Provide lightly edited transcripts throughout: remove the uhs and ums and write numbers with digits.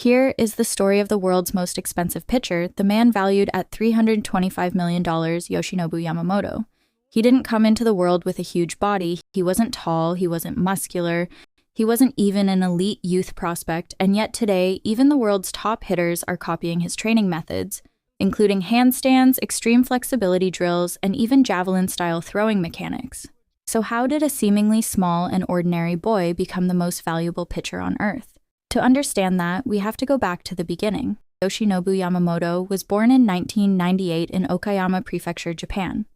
Here is the story of the world's most expensive pitcher, the man valued at $325 million, Yoshinobu Yamamoto. He didn't come into the world with a huge body. He wasn't tall, he wasn't muscular, he wasn't even an elite youth prospect, and yet today, even the world's top hitters are copying his training methods, including handstands, extreme flexibility drills, and even javelin-style throwing mechanics. So how did a seemingly small and ordinary boy become the most valuable pitcher on Earth? To understand that, we have to go back to the beginning. Yoshinobu Yamamoto was born in 1998 in Okayama Prefecture, Japan.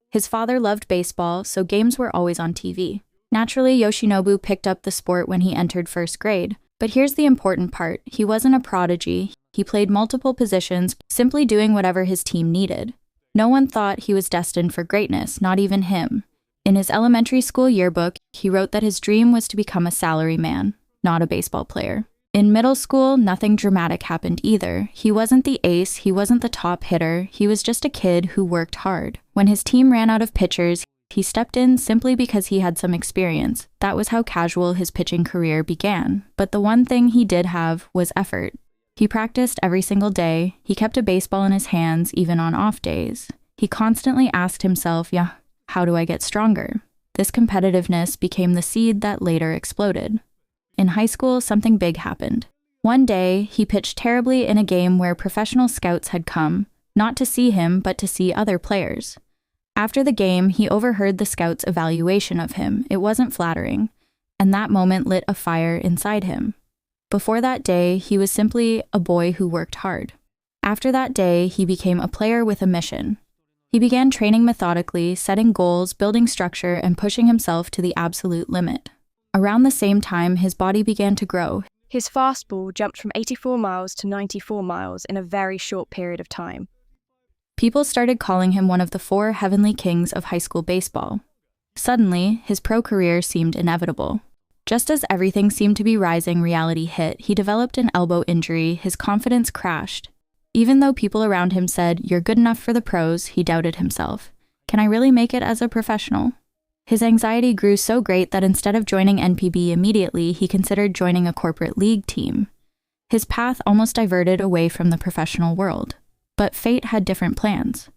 His father loved baseball, so games were always on TV. Naturally, Yoshinobu picked up the sport when he entered first grade. But here's the important part. He wasn't a prodigy. He played multiple positions, simply doing whatever his team needed. No one thought he was destined for greatness, not even him. In his elementary school yearbook, he wrote that his dream was to become a salaryman, not a baseball player. In middle school, nothing dramatic happened either. He wasn't the ace, he wasn't the top hitter, he was just a kid who worked hard. When his team ran out of pitchers, he stepped in simply because he had some experience. That was how casual his pitching career began. But the one thing he did have was effort. He practiced every single day, he kept a baseball in his hands even on off days. He constantly asked himself, how do I get stronger? This competitiveness became the seed that later exploded. In high school, something big happened. One day, he pitched terribly in a game where professional scouts had come, not to see him, but to see other players. After the game, he overheard the scouts' evaluation of him. It wasn't flattering, and that moment lit a fire inside him. Before that day, he was simply a boy who worked hard. After that day, he became a player with a mission. He began training methodically, setting goals, building structure, and pushing himself to the absolute limit. Around the same time, his body began to grow. His fastball jumped from 84 miles to 94 miles in a very short period of time. People started calling him one of the 4 heavenly kings of high school baseball. Suddenly, his pro career seemed inevitable. Just as everything seemed to be rising, reality hit. He developed an elbow injury, his confidence crashed. Even though people around him said, "You're good enough for the pros," he doubted himself. Can I really make it as a professional? His anxiety grew so great that instead of joining NPB immediately, he considered joining a corporate league team. His path almost diverted away from the professional world. But fate had different plans.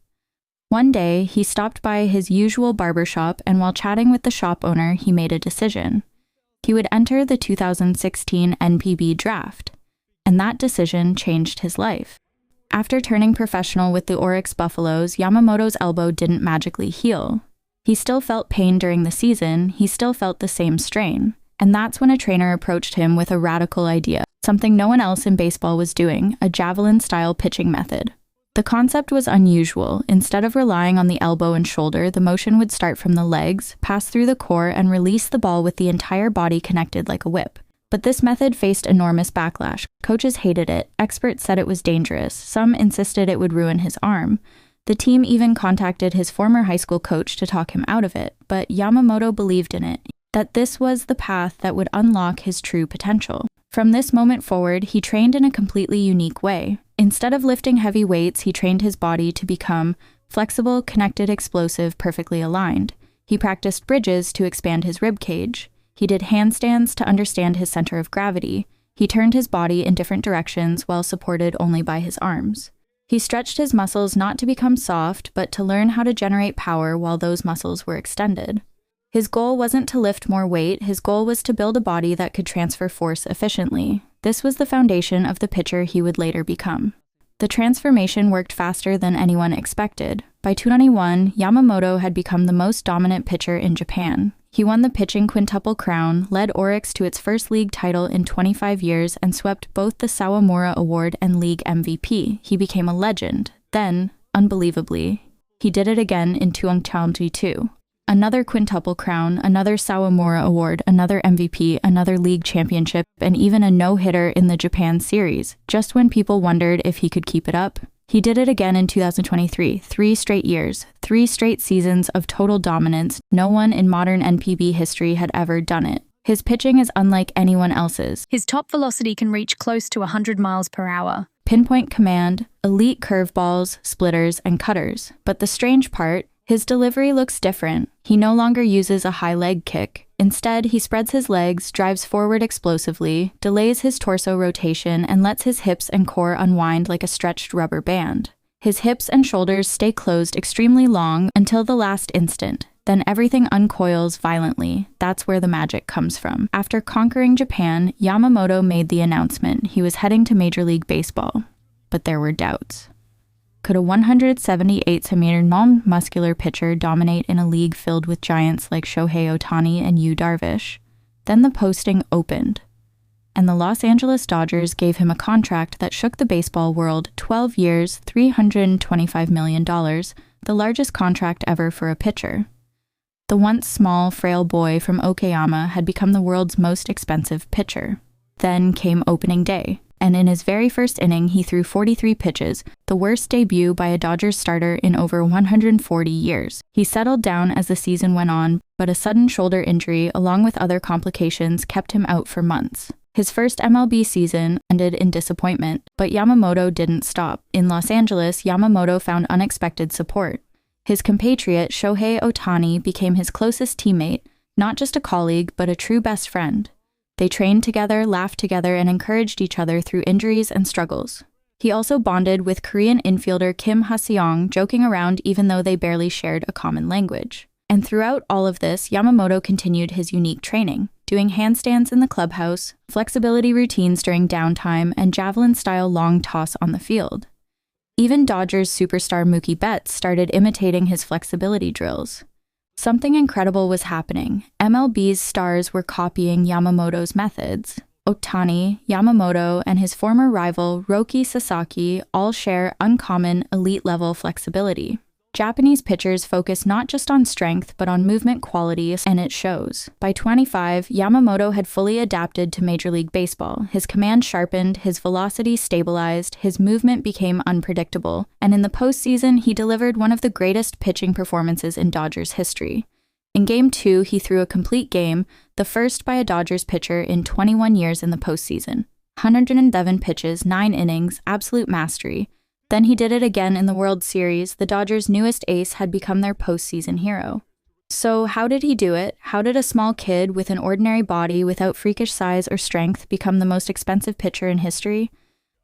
One day, he stopped by his usual barbershop, and while chatting with the shop owner, he made a decision. He would enter the 2016 NPB draft, and that decision changed his life. After turning professional with the Oryx Buffaloes, Yamamoto's elbow didn't magically heal. He still felt pain during the season, he still felt the same strain. And that's when a trainer approached him with a radical idea, something no one else in baseball was doing, a javelin-style pitching method. The concept was unusual. Instead of relying on the elbow and shoulder, the motion would start from the legs, pass through the core, and release the ball with the entire body connected like a whip. But this method faced enormous backlash. Coaches hated it, experts said it was dangerous, some insisted it would ruin his arm. The team even contacted his former high school coach to talk him out of it, but Yamamoto believed in it, that this was the path that would unlock his true potential. From this moment forward, he trained in a completely unique way. Instead of lifting heavy weights, he trained his body to become flexible, connected, explosive, perfectly aligned. He practiced bridges to expand his rib cage. He did handstands to understand his center of gravity. He turned his body in different directions while supported only by his arms. He stretched his muscles not to become soft, but to learn how to generate power while those muscles were extended. His goal wasn't to lift more weight, his goal was to build a body that could transfer force efficiently. This was the foundation of the pitcher he would later become. The transformation worked faster than anyone expected. By 2021, Yamamoto had become the most dominant pitcher in Japan. He won the pitching quintuple crown, led Oryx to its first league title in 25 years, and swept both the Sawamura Award and league MVP. He became a legend. Then, unbelievably, he did it again in 2022. Another quintuple crown, another Sawamura Award, another MVP, another league championship, and even a no-hitter in the Japan series. Just when people wondered if he could keep it up, he did it again in 2023, 3 straight years, 3 straight seasons of total dominance. No one in modern NPB history had ever done it. His pitching is unlike anyone else's. His top velocity can reach close to 100 miles per hour. Pinpoint command, elite curveballs, splitters, and cutters. But the strange part, his delivery looks different. He no longer uses a high leg kick. Instead, he spreads his legs, drives forward explosively, delays his torso rotation, and lets his hips and core unwind like a stretched rubber band. His hips and shoulders stay closed extremely long until the last instant. Then everything uncoils violently. That's where the magic comes from. After conquering Japan, Yamamoto made the announcement he was heading to Major League Baseball. But there were doubts. Could a 178cm non-muscular pitcher dominate in a league filled with giants like Shohei Ohtani and Yu Darvish? Then the posting opened, and the Los Angeles Dodgers gave him a contract that shook the baseball world. 12 years, $325 million, the largest contract ever for a pitcher. The once small, frail boy from Okayama had become the world's most expensive pitcher. Then came opening day, and in his very first inning, he threw 43 pitches, the worst debut by a Dodgers starter in over 140 years. He settled down as the season went on, but a sudden shoulder injury, along with other complications, kept him out for months. His first MLB season ended in disappointment, but Yamamoto didn't stop. In Los Angeles, Yamamoto found unexpected support. His compatriot, Shohei Ohtani, became his closest teammate, not just a colleague, but a true best friend. They trained together, laughed together, and encouraged each other through injuries and struggles. He also bonded with Korean infielder Kim Ha-seong, joking around even though they barely shared a common language. And throughout all of this, Yamamoto continued his unique training, doing handstands in the clubhouse, flexibility routines during downtime, and javelin-style long toss on the field. Even Dodgers superstar Mookie Betts started imitating his flexibility drills. Something incredible was happening. MLB's stars were copying Yamamoto's methods. Ohtani, Yamamoto, and his former rival Roki Sasaki all share uncommon elite-level flexibility. Japanese pitchers focus not just on strength, but on movement quality, and it shows. By 25, Yamamoto had fully adapted to Major League Baseball. His command sharpened, his velocity stabilized, his movement became unpredictable, and in the postseason, he delivered one of the greatest pitching performances in Dodgers history. In Game 2, he threw a complete game, the first by a Dodgers pitcher in 21 years in the postseason. 111 pitches, 9 innings, absolute mastery. Then he did it again in the World Series. The Dodgers' newest ace had become their postseason hero. So how did he do it? How did a small kid with an ordinary body without freakish size or strength become the most expensive pitcher in history?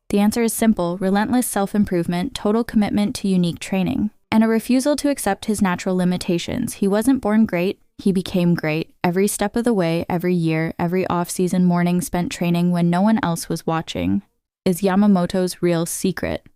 The answer is simple: relentless self-improvement, total commitment to unique training, and a refusal to accept his natural limitations. He wasn't born great, he became great. Every step of the way, every year, every off-season morning spent training when no one else was watching is Yamamoto's real secret.